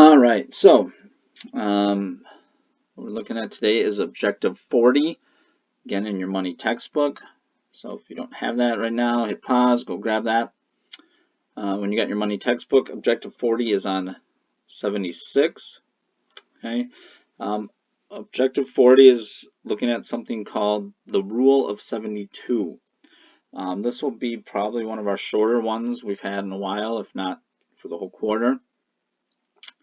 All right, so what we're looking at today is Objective 40, again in your money textbook. So if you don't have that right now, hit pause, go grab that. When you got your money textbook, Objective 40 is on 76. Okay. Objective 40 is looking at something called the Rule of 72. This will be probably one of our shorter ones we've had in a while, if not for the whole quarter.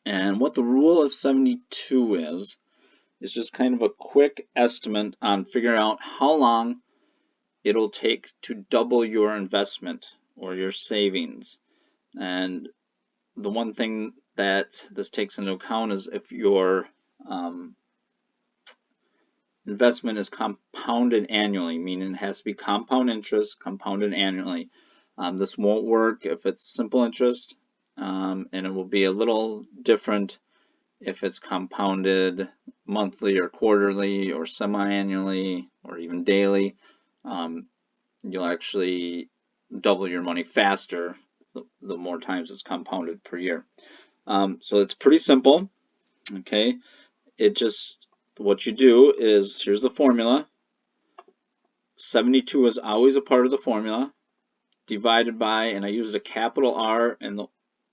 And what the Rule of 72 is just kind of a quick estimate on figuring out how long it'll take to double your investment or your savings. And the one thing that this takes into account is if your investment is compounded annually, meaning it has to be compound interest compounded annually. This won't work if it's simple interest, and it will be a little different if it's compounded monthly or quarterly or semi-annually or even daily. You'll actually double your money faster the more times it's compounded per year. So it's pretty simple. Okay, what you do is, here's the formula. 72 is always a part of the formula, divided by, and I used a capital R, and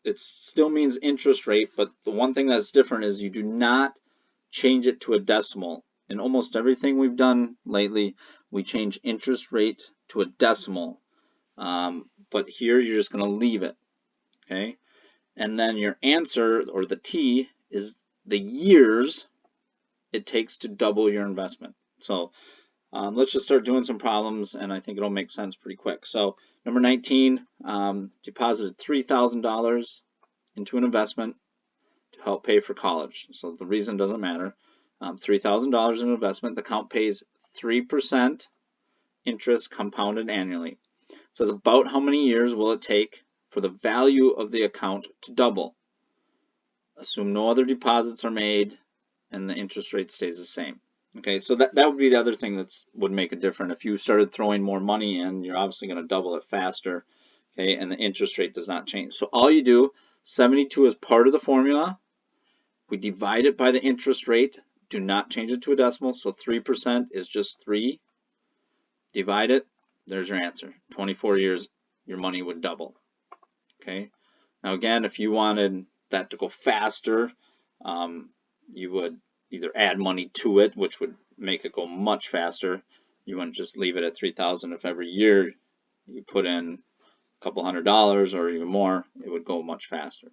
it still means interest rate, but the one thing that's different is you do not change it to a decimal. In almost everything we've done lately, we change interest rate to a decimal, but here you're just going to leave it. Okay, and then your answer, or the T, is the years it takes to double your investment. So let's just start doing some problems, and I think it'll make sense pretty quick. So number 19, deposited $3,000 into an investment to help pay for college. So the reason doesn't matter. $3,000 in investment. The account pays 3% interest compounded annually. It says, about how many years will it take for the value of the account to double? Assume no other deposits are made and the interest rate stays the same. Okay, so that would be the other thing that would make it different. If you started throwing more money in, you're obviously going to double it faster. Okay, and the interest rate does not change. So all you do, 72 is part of the formula. We divide it by the interest rate. Do not change it to a decimal. So 3% is just 3. Divide it. There's your answer. 24 years, your money would double. Okay. Now again, if you wanted that to go faster, you would either add money to it, which would make it go much faster. You wouldn't just leave it at 3,000. If every year you put in a couple $100 or even more, it would go much faster.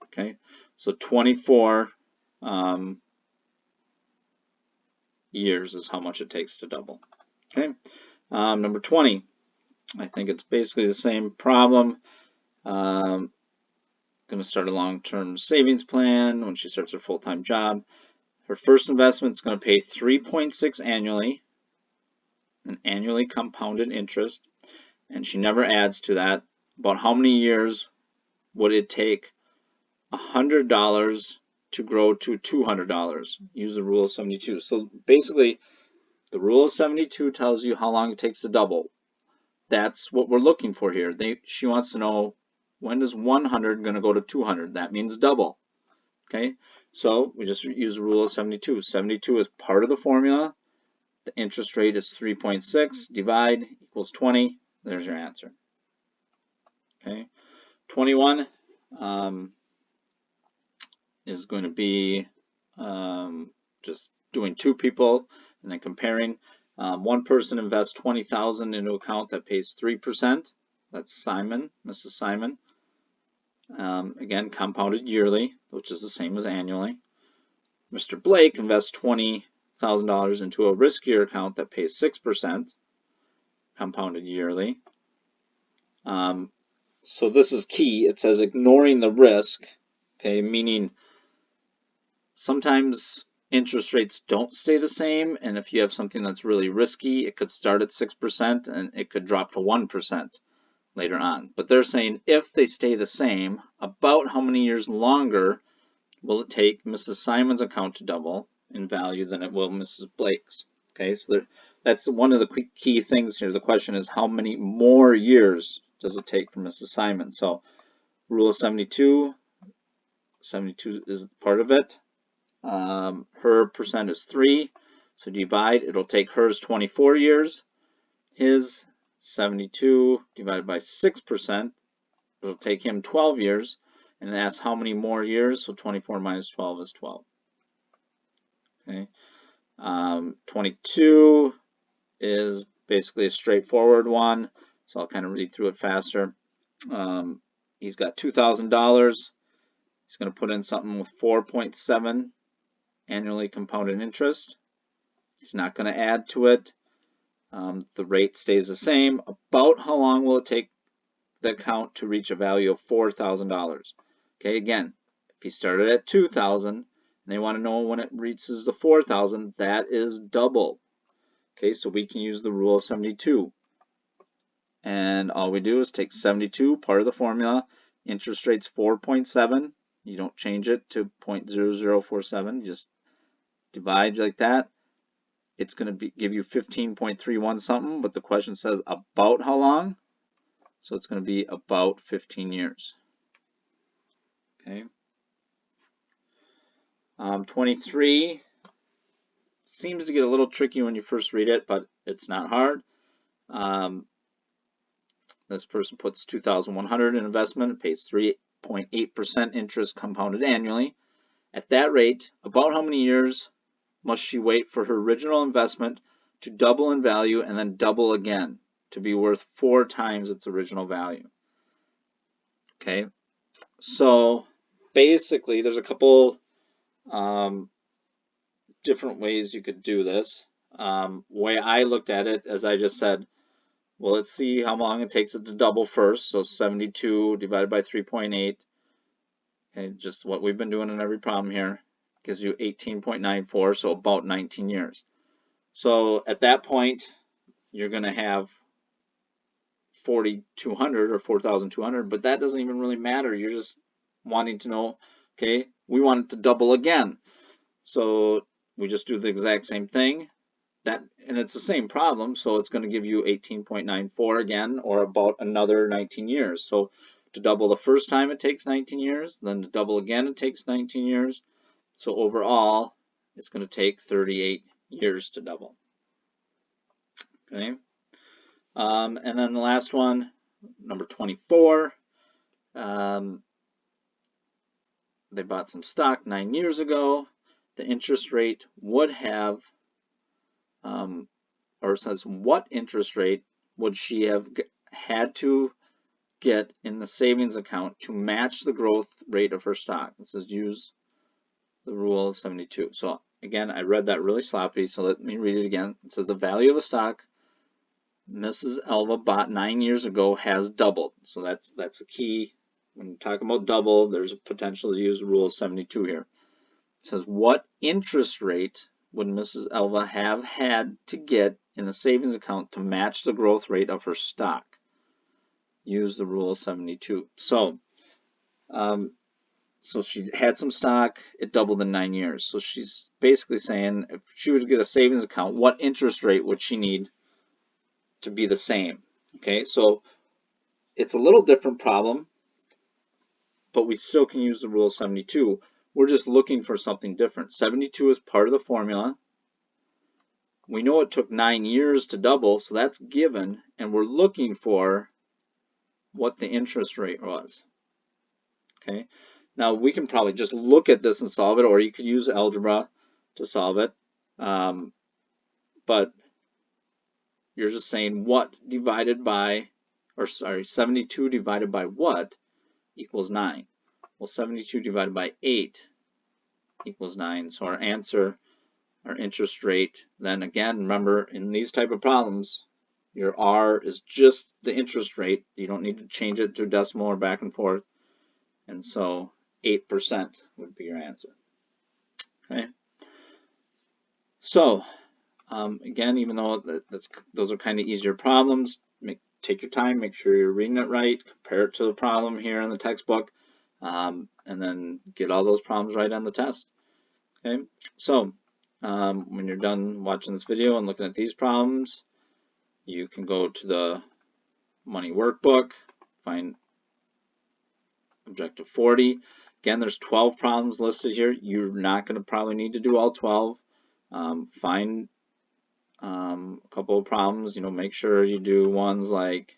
Okay, so 24 years is how much it takes to double. Okay, number 20. I think it's basically the same problem. Going to start a long-term savings plan when she starts her full-time job. Her first investment is going to pay 3.6 annually, an annually compounded interest, and she never adds to that. About how many years would it take $100 to grow to $200? Use the rule of 72. So basically, the rule of 72 tells you how long it takes to double. That's what we're looking for here. She wants to know, when is 100 going to go to 200? That means double. Okay, so we just use the rule of 72. 72 is part of the formula. The interest rate is 3.6. Divide equals 20. There's your answer. Okay, 21 is going to be just doing two people and then comparing. One person invests $20,000 into an account that pays 3%. That's Simon, Mrs. Simon. Again, compounded yearly, which is the same as annually. Mr. Blake invests $20,000 into a riskier account that pays 6%, compounded yearly. So this is key. It says ignoring the risk, okay, meaning sometimes interest rates don't stay the same, and if you have something that's really risky, it could start at 6% and it could drop to 1% later on. But they're saying if they stay the same, about how many years longer will it take Mrs. Simon's account to double in value than it will Mrs. Blake's? Okay, so that's one of the key things here. The question is, how many more years does it take for Mrs. Simon? So rule of 72, 72 is part of it. Her percent is 3, so divide, it'll take hers 24 years. His 72 divided by 6%, it'll take him 12 years, and it asks how many more years, so 24 minus 12 is 12. Okay. 22 is basically a straightforward one, so I'll kind of read through it faster. He's got $2,000. He's going to put in something with 4.7 annually compounded interest. He's not going to add to it. The rate stays the same. About how long will it take the account to reach a value of $4,000? Okay, again, if he started at $2,000 and they want to know when it reaches the $4,000, that is double. Okay, so we can use the rule of 72. And all we do is take 72, part of the formula, interest rate's 4.7. You don't change it to 0.0047, just divide like that. It's going to give you 15.31 something, but the question says about how long? So it's going to be about 15 years. Okay. 23 seems to get a little tricky when you first read it, but it's not hard. This person puts $2,100 in investment, pays 3.8% interest compounded annually. At that rate, about how many years must she wait for her original investment to double in value and then double again to be worth 4 times its original value? Okay, so basically there's a couple different ways you could do this. Way I looked at it, as I just said, well, let's see how long it takes it to double first. So 72 divided by 3.8, okay, just what we've been doing in every problem here, gives you 18.94, so about 19 years. So at that point, you're going to have 4,200 or 4,200, but that doesn't even really matter. You're just wanting to know, okay, we want it to double again. So we just do the exact same thing. And it's the same problem, so it's going to give you 18.94 again, or about another 19 years. So to double the first time it takes 19 years, then to double again it takes 19 years. So overall, it's going to take 38 years to double. Okay. And then the last one, number 24. They bought some stock 9 years ago. The interest rate would have, or says what interest rate would she have had to get in the savings account to match the growth rate of her stock? This is use the rule of 72. So again, I read that really sloppy, so let me read it again. It says the value of a stock Mrs. Elva bought 9 years ago has doubled. So that's a key. When you talk about double, there's a potential to use the rule of 72 here. It says what interest rate would Mrs. Elva have had to get in the savings account to match the growth rate of her stock? Use the rule of 72. So she had some stock, it doubled in 9 years. So she's basically saying if she were to get a savings account, what interest rate would she need to be the same? Okay, so it's a little different problem, but we still can use the rule of 72. We're just looking for something different. 72 is part of the formula. We know it took 9 years to double, so that's given, and we're looking for what the interest rate was. Okay, now we can probably just look at this and solve it, or you could use algebra to solve it. But you're just saying what divided by, or sorry, 72 divided by what equals 9. Well, 72 divided by 8 equals 9. So our answer, our interest rate, then again, remember in these type of problems, your R is just the interest rate. You don't need to change it to decimal or back and forth. And so 8% would be your answer. Okay. So again, even though those are kind of easier problems, take your time, make sure you're reading it right, compare it to the problem here in the textbook, and then get all those problems right on the test. Okay, so when you're done watching this video and looking at these problems, you can go to the money workbook, find objective 40, Again, there's 12 problems listed here. You're not going to probably need to do all 12. Find a couple of problems, make sure you do ones like,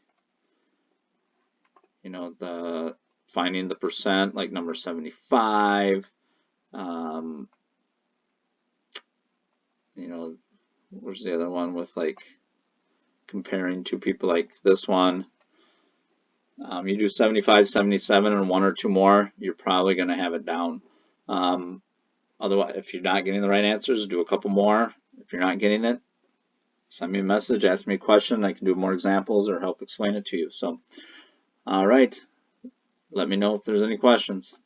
the finding the percent, like number 75. Where's the other one with like comparing two people, like this one. You do 75, 77, and one or two more, you're probably going to have it down. Otherwise, if you're not getting the right answers, do a couple more. If you're not getting it, send me a message, ask me a question. I can do more examples or help explain it to you. So, all right. Let me know if there's any questions.